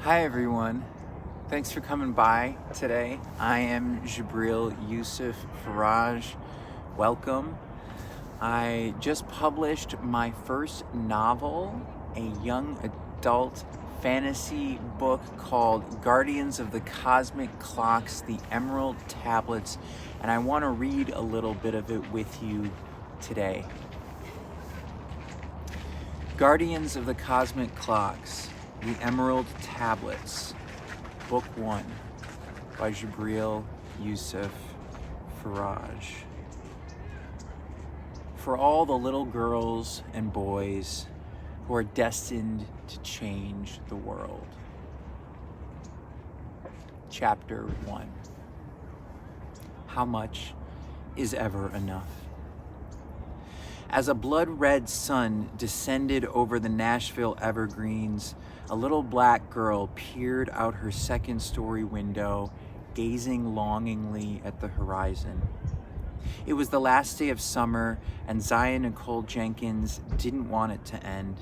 Hi everyone, thanks for coming by today. I am Jibril Yusuf Faraj. Welcome. I just published my first novel, a young adult fantasy book called Guardians of the Cosmic Clocks, The Emerald Tablets, and I want to read a little bit of it with you today. Guardians of the Cosmic Clocks, The Emerald Tablets, Book 1 by Jibril Yusuf Faraj. For all the little girls and boys who are destined to change the world. Chapter 1. How much is ever enough? As a blood-red sun descended over the Nashville Evergreens, a little black girl peered out her second-story window, gazing longingly at the horizon. It was the last day of summer, and Zya Nicole Jenkins didn't want it to end.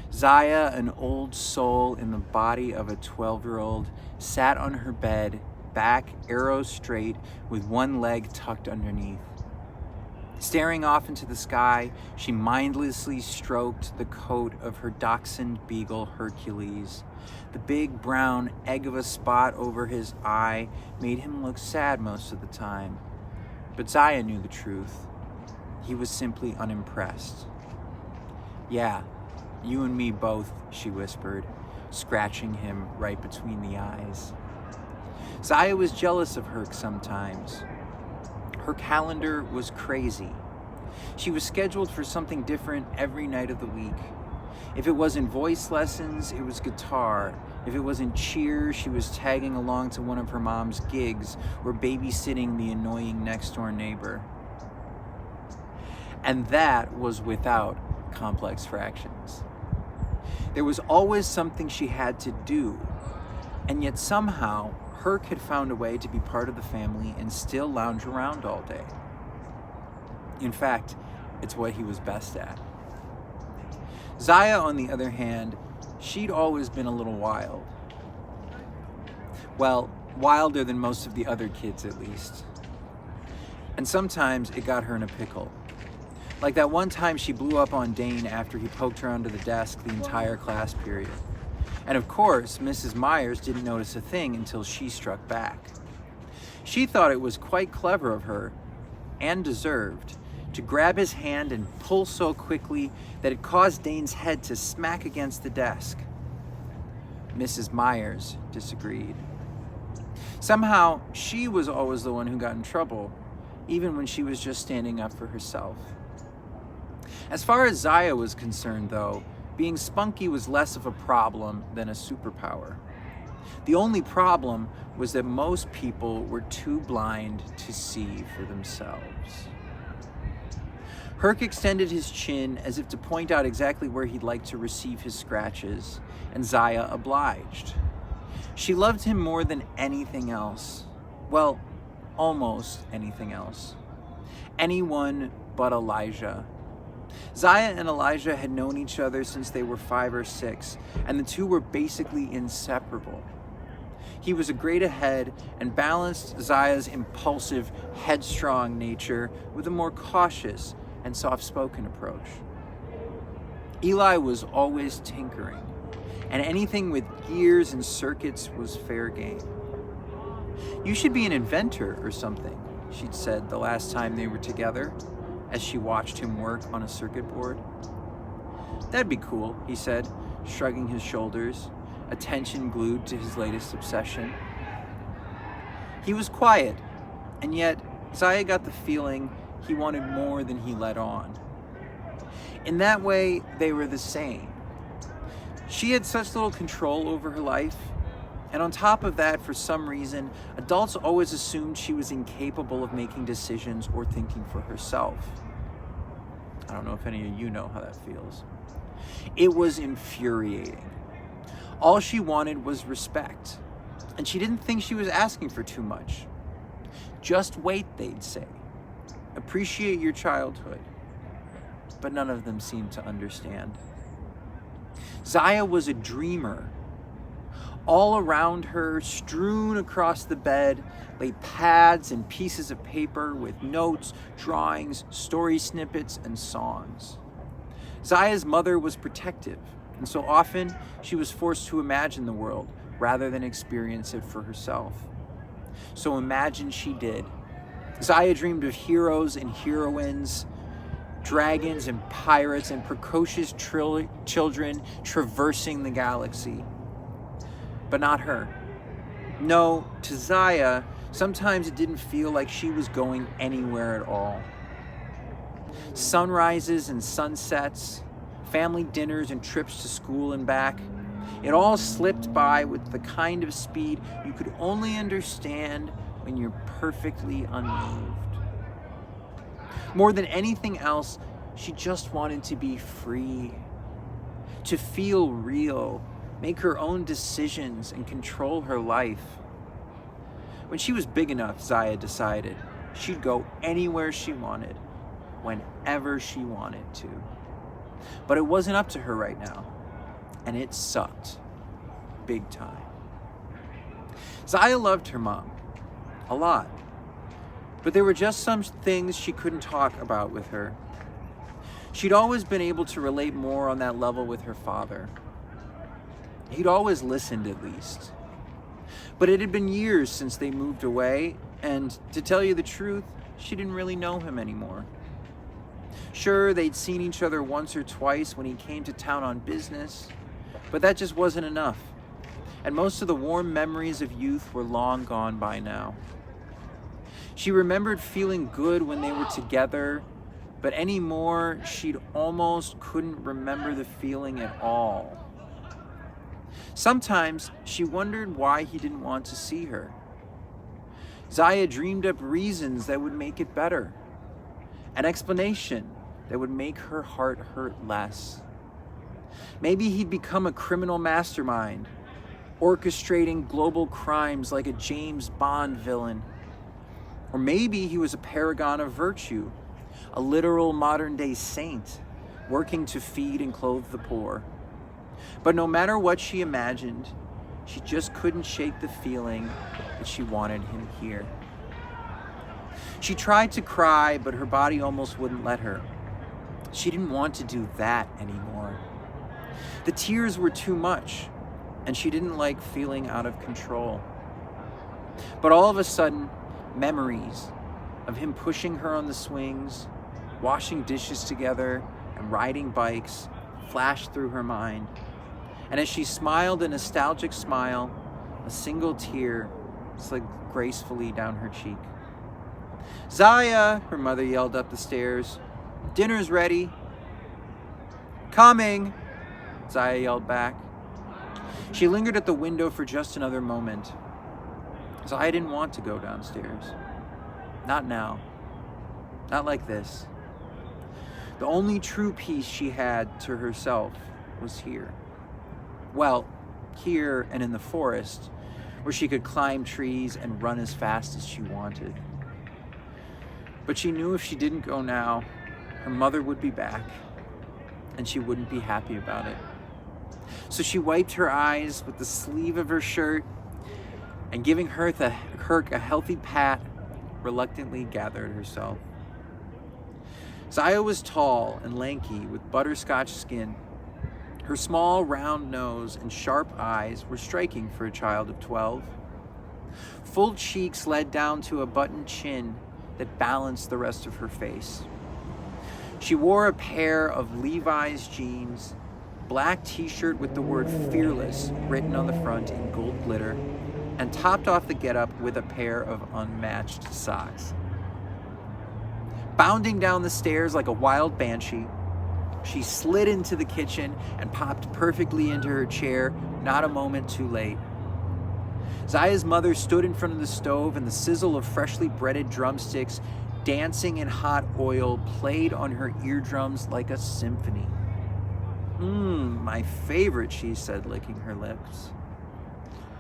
Zya, an old soul in the body of a 12-year-old, sat on her bed, back arrow straight, with one leg tucked underneath. Staring off into the sky, she mindlessly stroked the coat of her dachshund beagle Hercules. The big brown egg of a spot over his eye made him look sad most of the time. But Zya knew the truth. He was simply unimpressed. "Yeah, you and me both," she whispered, scratching him right between the eyes. Zya was jealous of Herc sometimes. Her calendar was crazy. She was scheduled for something different every night of the week. If it wasn't voice lessons, it was guitar. If it wasn't cheer, she was tagging along to one of her mom's gigs or babysitting the annoying next-door neighbor. And that was without complex fractions. There was always something she had to do, and yet somehow Herc had found a way to be part of the family and still lounge around all day. In fact, it's what he was best at. Zya, on the other hand, she'd always been a little wild. Well, wilder than most of the other kids, at least. And sometimes it got her in a pickle. Like that one time she blew up on Dane after he poked her under the desk the entire class period. And of course, Mrs. Myers didn't notice a thing until she struck back. She thought it was quite clever of her, and deserved, to grab his hand and pull so quickly that it caused Dane's head to smack against the desk. Mrs. Myers disagreed. Somehow, she was always the one who got in trouble, even when she was just standing up for herself. As far as Zya was concerned, though, being spunky was less of a problem than a superpower. The only problem was that most people were too blind to see for themselves. Herc extended his chin as if to point out exactly where he'd like to receive his scratches, and Zya obliged. She loved him more than anything else. Well, almost anything else. Anyone but Elijah. Zya and Elijah had known each other since they were 5 or 6, and the two were basically inseparable. He was a grade ahead and balanced Zya's impulsive, headstrong nature with a more cautious and soft-spoken approach. Eli was always tinkering, and anything with gears and circuits was fair game. "You should be an inventor or something," she'd said the last time they were together, as she watched him work on a circuit board. "That'd be cool," he said, shrugging his shoulders, attention glued to his latest obsession. He was quiet, and yet Zya got the feeling he wanted more than he let on. In that way, they were the same. She had such little control over her life, and on top of that, for some reason, adults always assumed she was incapable of making decisions or thinking for herself. I don't know if any of you know how that feels. It was infuriating. All she wanted was respect, and she didn't think she was asking for too much. Just wait, they'd say. Appreciate your childhood. But none of them seemed to understand. Zya was a dreamer. All around her, strewn across the bed, lay pads and pieces of paper with notes, drawings, story snippets, and songs. Zya's mother was protective, and so often she was forced to imagine the world rather than experience it for herself. So imagine she did. Zya dreamed of heroes and heroines, dragons and pirates, and precocious children traversing the galaxy. But not her. No, to Zya, sometimes it didn't feel like she was going anywhere at all. Sunrises and sunsets, family dinners and trips to school and back, it all slipped by with the kind of speed you could only understand when you're perfectly unmoved. More than anything else, she just wanted to be free, to feel real, make her own decisions, and control her life. When she was big enough, Zya decided she'd go anywhere she wanted, whenever she wanted to. But it wasn't up to her right now, and it sucked, big time. Zya loved her mom, a lot, but there were just some things she couldn't talk about with her. She'd always been able to relate more on that level with her father. He'd always listened, at least. But it had been years since they moved away, and to tell you the truth, she didn't really know him anymore. Sure, they'd seen each other once or twice when he came to town on business, but that just wasn't enough. And most of the warm memories of youth were long gone by now. She remembered feeling good when they were together, but anymore, she'd almost couldn't remember the feeling at all. Sometimes she wondered why he didn't want to see her. Zya dreamed up reasons that would make it better, an explanation that would make her heart hurt less. Maybe he'd become a criminal mastermind, orchestrating global crimes like a James Bond villain. Or maybe he was a paragon of virtue, a literal modern-day saint, working to feed and clothe the poor. But no matter what she imagined, she just couldn't shake the feeling that she wanted him here. She tried to cry, but her body almost wouldn't let her. She didn't want to do that anymore. The tears were too much, and she didn't like feeling out of control. But all of a sudden, memories of him pushing her on the swings, washing dishes together, and riding bikes flashed through her mind. And as she smiled a nostalgic smile, a single tear slid gracefully down her cheek. "Zya," her mother yelled up the stairs. "Dinner's ready." "Coming," Zya yelled back. She lingered at the window for just another moment. Zya didn't want to go downstairs. Not now. Not like this. The only true peace she had to herself was here. Well, here and in the forest, where she could climb trees and run as fast as she wanted. But she knew if she didn't go now, her mother would be back, and she wouldn't be happy about it. So she wiped her eyes with the sleeve of her shirt, and giving Herc a healthy pat, reluctantly gathered herself. Zya was tall and lanky with butterscotch skin. Her small, round nose and sharp eyes were striking for a child of 12. Full cheeks led down to a buttoned chin that balanced the rest of her face. She wore a pair of Levi's jeans, black t-shirt with the word fearless written on the front in gold glitter, and topped off the getup with a pair of unmatched socks. Bounding down the stairs like a wild banshee, she slid into the kitchen and popped perfectly into her chair, not a moment too late. Zya's mother stood in front of the stove, and the sizzle of freshly breaded drumsticks dancing in hot oil played on her eardrums like a symphony. My favorite," she said, licking her lips.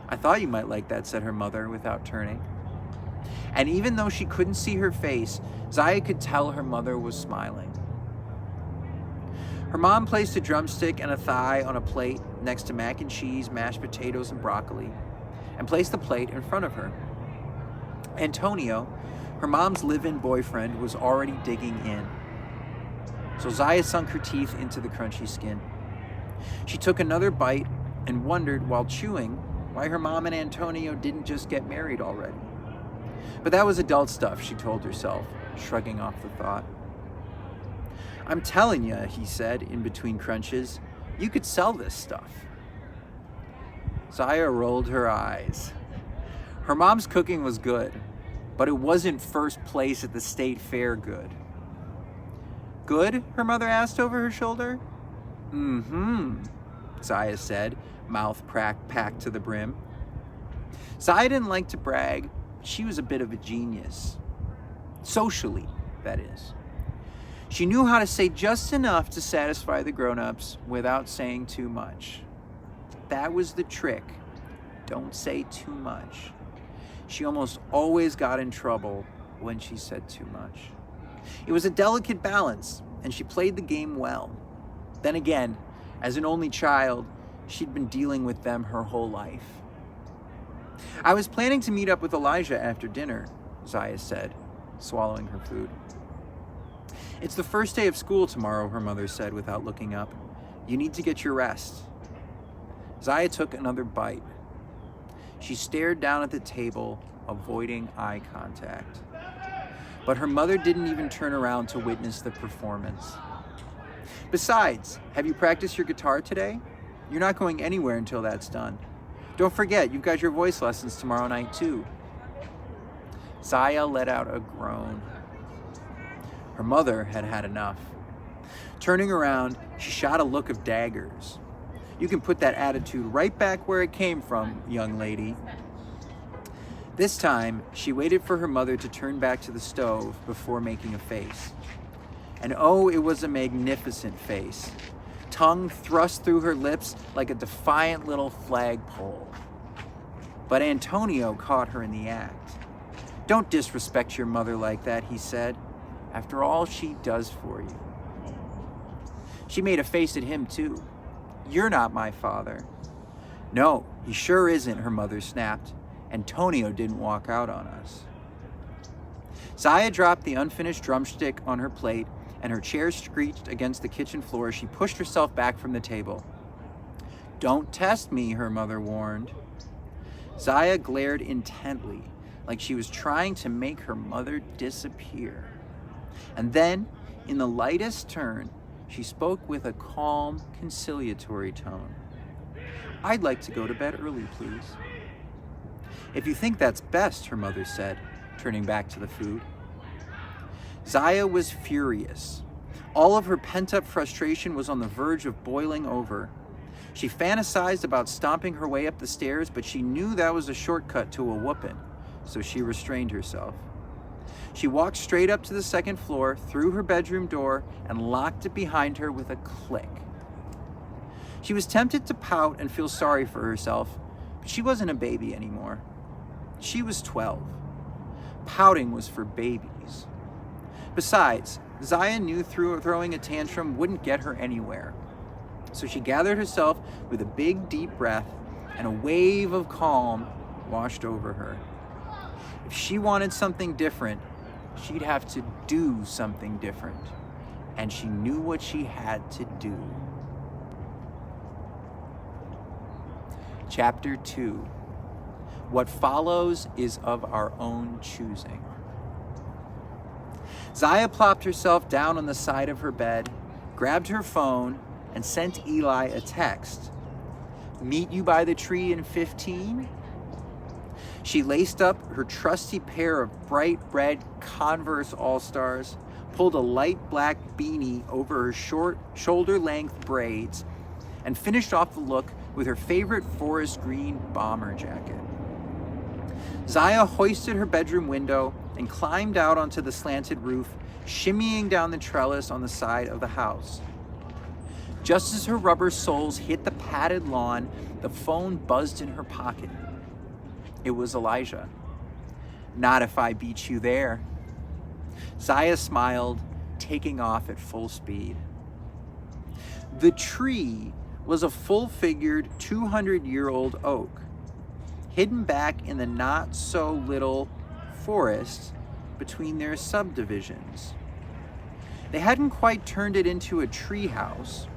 "I thought you might like that," said her mother without turning. And even though she couldn't see her face, Zya could tell her mother was smiling. Her mom placed a drumstick and a thigh on a plate next to mac and cheese, mashed potatoes, and broccoli, and placed the plate in front of her. Antonio, her mom's live-in boyfriend, was already digging in. So Zya sunk her teeth into the crunchy skin. She took another bite and wondered while chewing why her mom and Antonio didn't just get married already. But that was adult stuff, she told herself, shrugging off the thought. I'm telling you, he said in between crunches, you could sell this stuff. Zya rolled her eyes. Her mom's cooking was good, but it wasn't first place at the state fair good. Good? Her mother asked over her shoulder. Zya said, mouth packed to the brim. Zya didn't like to brag. She was a bit of a genius. Socially, that is. She knew how to say just enough to satisfy the grown-ups without saying too much. That was the trick. Don't say too much. She almost always got in trouble when she said too much. It was a delicate balance, and she played the game well. Then again, as an only child, she'd been dealing with them her whole life. I was planning to meet up with Elijah after dinner, Zya said, swallowing her food. It's the first day of school tomorrow, her mother said without looking up. You need to get your rest. Zya took another bite. She stared down at the table, avoiding eye contact. But her mother didn't even turn around to witness the performance. Besides, have you practiced your guitar today? You're not going anywhere until that's done. Don't forget, you've got your voice lessons tomorrow night too. Zya let out a groan. Her mother had had enough. Turning around, she shot a look of daggers. You can put that attitude right back where it came from, young lady. This time, she waited for her mother to turn back to the stove before making a face. And oh, it was a magnificent face. Tongue thrust through her lips like a defiant little flagpole. But Antonio caught her in the act. Don't disrespect your mother like that, he said. After all she does for you. She made a face at him too. You're not my father. No, he sure isn't, her mother snapped. Antonio didn't walk out on us. Zya dropped the unfinished drumstick on her plate and her chair screeched against the kitchen floor as she pushed herself back from the table. Don't test me, her mother warned. Zya glared intently, like she was trying to make her mother disappear. And then, in the lightest turn, she spoke with a calm, conciliatory tone. I'd like to go to bed early, please. If you think that's best, her mother said, turning back to the food. Zya was furious. All of her pent-up frustration was on the verge of boiling over. She fantasized about stomping her way up the stairs, but she knew that was a shortcut to a whooping, so she restrained herself. She walked straight up to the second floor, through her bedroom door, and locked it behind her with a click. She was tempted to pout and feel sorry for herself, but she wasn't a baby anymore. She was 12. Pouting was for babies. Besides, Zya knew throwing a tantrum wouldn't get her anywhere. So she gathered herself with a big, deep breath, and a wave of calm washed over her. If she wanted something different, she'd have to do something different. And she knew what she had to do. Chapter 2. What follows is of our own choosing. Zya plopped herself down on the side of her bed, grabbed her phone, and sent Eli a text. Meet you by the tree in 15? She laced up her trusty pair of bright red Converse All-Stars, pulled a light black beanie over her short, shoulder-length braids, and finished off the look with her favorite forest green bomber jacket. Zya hoisted her bedroom window and climbed out onto the slanted roof, shimmying down the trellis on the side of the house. Just as her rubber soles hit the padded lawn, the phone buzzed in her pocket. It was Elijah. Not if I beat you there. Zya smiled, taking off at full speed. The tree was a full-figured 200-year-old oak, hidden back in the not-so-little forest between their subdivisions. They hadn't quite turned it into a tree house.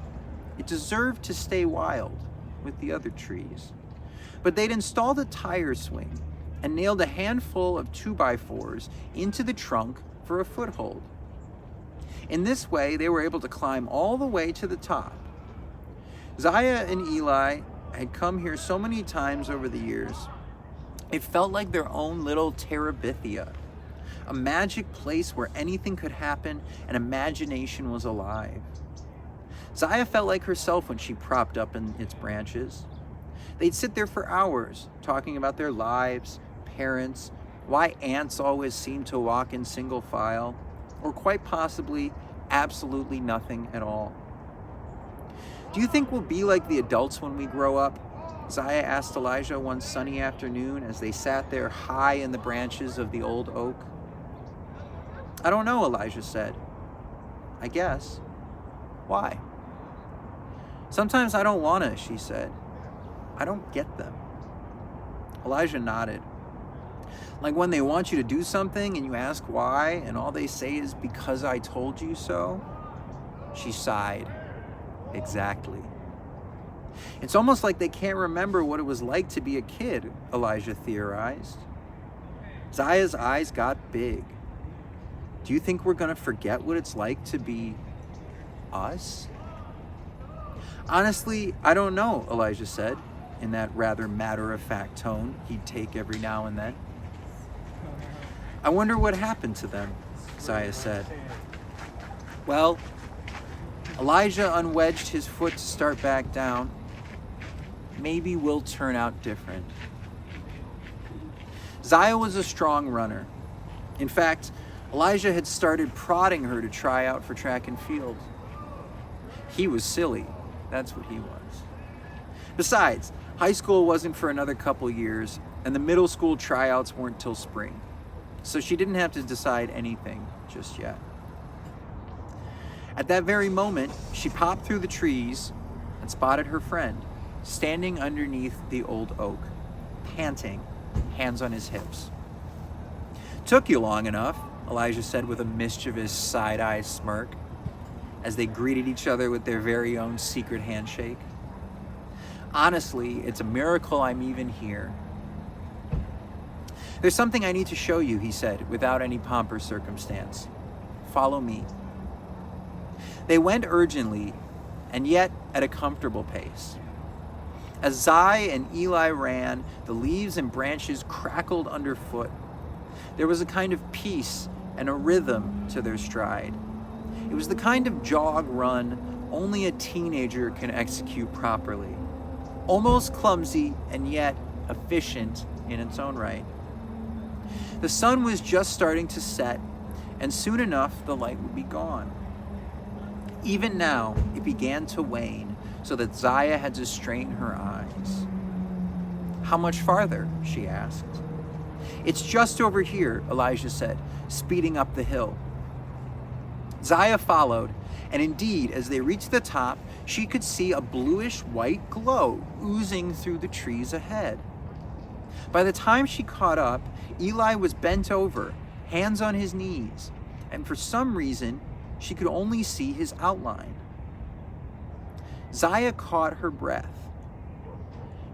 It deserved to stay wild with the other trees. But they'd installed a tire swing and nailed a handful of 2x4s into the trunk for a foothold. In this way, they were able to climb all the way to the top. Zya and Eli had come here so many times over the years. It felt like their own little Terabithia, a magic place where anything could happen and imagination was alive. Zya felt like herself when she propped up in its branches. They'd sit there for hours, talking about their lives, parents, why ants always seem to walk in single file, or quite possibly absolutely nothing at all. "Do you think we'll be like the adults when we grow up?" Zya asked Elijah one sunny afternoon as they sat there high in the branches of the old oak. "I don't know," Elijah said. "I guess." "Why?" "Sometimes I don't want to," she said. "I don't get them." Elijah nodded. "Like when they want you to do something and you ask why and all they say is because I told you so?" She sighed. "Exactly." "It's almost like they can't remember what it was like to be a kid," Elijah theorized. Zya's eyes got big. "Do you think we're going to forget what it's like to be us?" "Honestly, I don't know," Elijah said, in that rather matter-of-fact tone he'd take every now and then. "I wonder what happened to them," Zya said. "Well," Elijah unwedged his foot to start back down, "maybe we'll turn out different." Zya was a strong runner. In fact, Elijah had started prodding her to try out for track and field. He was silly. That's what he was. Besides, high school wasn't for another couple years, and the middle school tryouts weren't till spring. So she didn't have to decide anything just yet. At that very moment, she popped through the trees and spotted her friend, standing underneath the old oak, panting, hands on his hips. "Took you long enough," Elijah said with a mischievous side-eye smirk, as they greeted each other with their very own secret handshake. "Honestly, it's a miracle I'm even here." "There's something I need to show you," he said, without any pomp or circumstance. "Follow me." They went urgently, and yet at a comfortable pace. As Zya and Eli ran, the leaves and branches crackled underfoot. There was a kind of peace and a rhythm to their stride. It was the kind of jog run only a teenager can execute properly. Almost clumsy and yet efficient in its own right. The sun was just starting to set, and soon enough the light would be gone. Even now, it began to wane, so that Zya had to strain her eyes. "How much farther?" she asked. "It's just over here," Elijah said, speeding up the hill. Zya followed, and indeed, as they reached the top, she could see a bluish-white glow oozing through the trees ahead. By the time she caught up, Eli was bent over, hands on his knees, and for some reason, she could only see his outline. Zya caught her breath.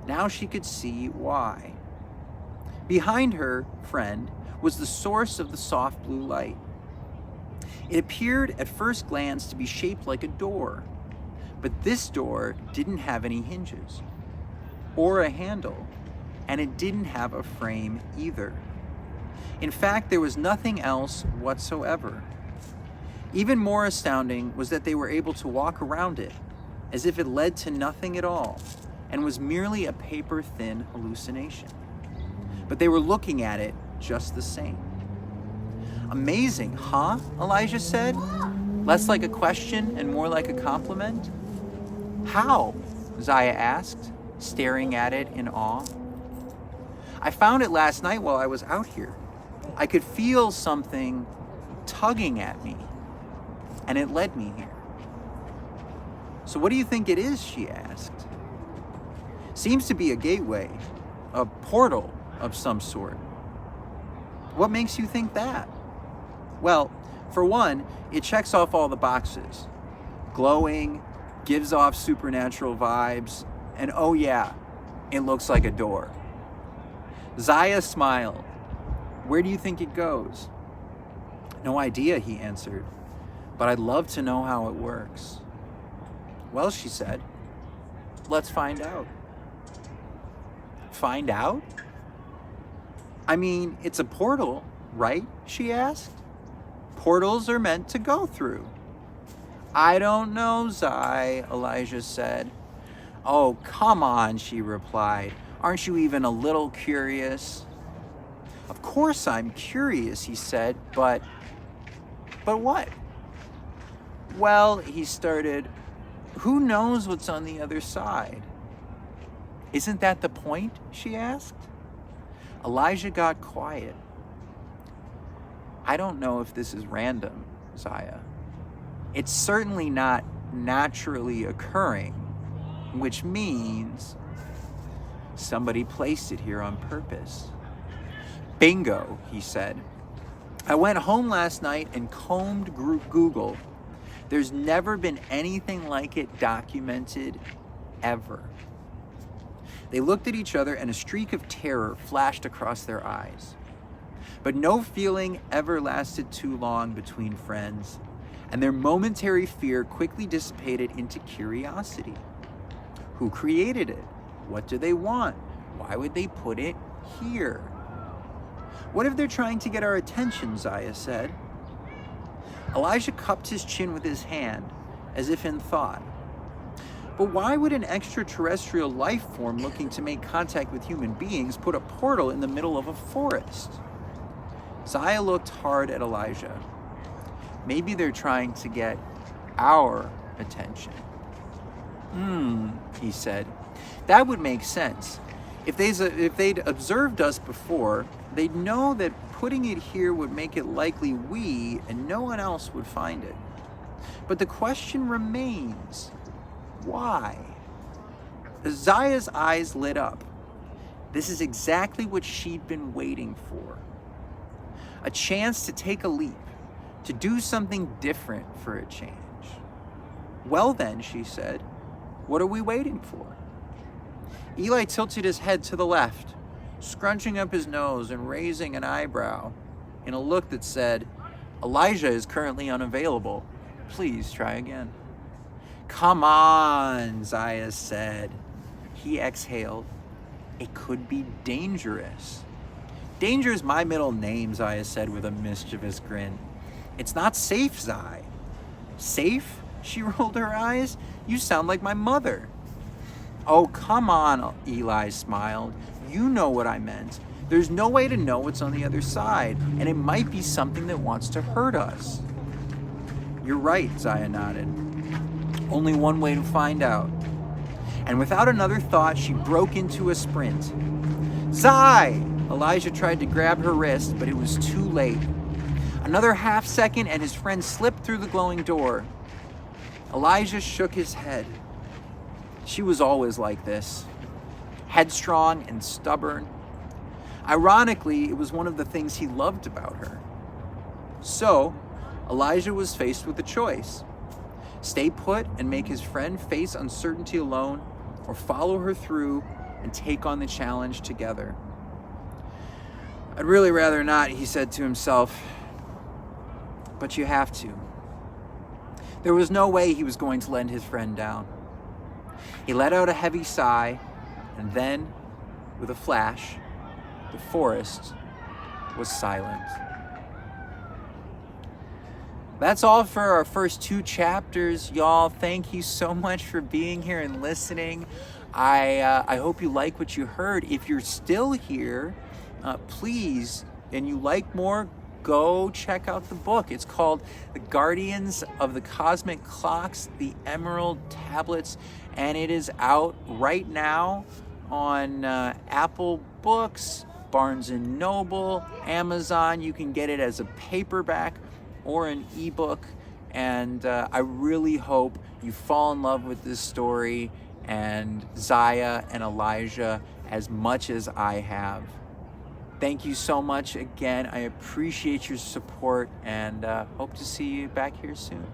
Now she could see why. Behind her friend was the source of the soft blue light. It appeared at first glance to be shaped like a door, but this door didn't have any hinges or a handle, and it didn't have a frame either. In fact, there was nothing else whatsoever. Even more astounding was that they were able to walk around it as if it led to nothing at all and was merely a paper-thin hallucination. But they were looking at it just the same. "Amazing, huh?" Elijah said, less like a question and more like a compliment. "How?" Zya asked, staring at it in awe. "I found it last night while I was out here. I could feel something tugging at me, and it led me here." So what do you think it is, she asked. Seems to be a gateway, a portal of some sort. What makes you think that? Well, for one, it checks off all the boxes. Glowing, gives off supernatural vibes, and oh yeah, it looks like a door. Zya smiled. Where do you think it goes? No idea, he answered, but I'd love to know how it works. Well, she said, let's find out. Find out? I mean, it's a portal, right? She asked. Portals are meant to go through. I don't know, Zya, Elijah said. Oh, come on, she replied. Aren't you even a little curious? Of course I'm curious, he said, but what? Well, he started, who knows what's on the other side? Isn't that the point? She asked. Elijah got quiet. I don't know if this is random, Zya. It's certainly not naturally occurring, which means somebody placed it here on purpose. Bingo, he said. I went home last night and combed Google. There's never been anything like it documented, ever. They looked at each other and a streak of terror flashed across their eyes. But no feeling ever lasted too long between friends, and their momentary fear quickly dissipated into curiosity. Who created it? What do they want? Why would they put it here? What if they're trying to get our attention, Zya said. Elijah cupped his chin with his hand, as if in thought. But why would an extraterrestrial life form looking to make contact with human beings put a portal in the middle of a forest? Zya looked hard at Elijah. Maybe they're trying to get our attention. He said. That would make sense. If they'd observed us before, they'd know that putting it here would make it likely we and no one else would find it. But the question remains, why? Zya's eyes lit up. This is exactly what she'd been waiting for. A chance to take a leap, to do something different for a change. Well then, she said, what are we waiting for? Eli tilted his head to the left, scrunching up his nose and raising an eyebrow in a look that said, Elijah is currently unavailable. Please try again. Come on, Zya said. He exhaled. It could be dangerous. Danger is my middle name, Zya said with a mischievous grin. It's not safe, Zya. Safe? She rolled her eyes. You sound like my mother. Oh, come on, Eli smiled. You know what I meant. There's no way to know what's on the other side, and it might be something that wants to hurt us. You're right, Zya nodded. Only one way to find out. And without another thought, she broke into a sprint. Zya! Elijah tried to grab her wrist, but it was too late. Another half second, and his friend slipped through the glowing door. Elijah shook his head. She was always like this, headstrong and stubborn. Ironically, it was one of the things he loved about her. So, Elijah was faced with a choice. Stay put and make his friend face uncertainty alone, or follow her through and take on the challenge together. I'd really rather not, he said to himself, but you have to. There was no way he was going to let his friend down. He let out a heavy sigh, and then, with a flash, the forest was silent. That's all for our first 2 chapters, y'all. Thank you so much for being here and listening. I hope you like what you heard. If you're still here, please, and you like more, go check out the book. It's called The Guardians of the Cosmic Clocks, The Emerald Tablets, and it is out right now on Apple Books, Barnes & Noble, Amazon. You can get it as a paperback or an ebook, And I really hope you fall in love with this story and Zya and Elijah as much as I have. Thank you so much again. I appreciate your support and hope to see you back here soon.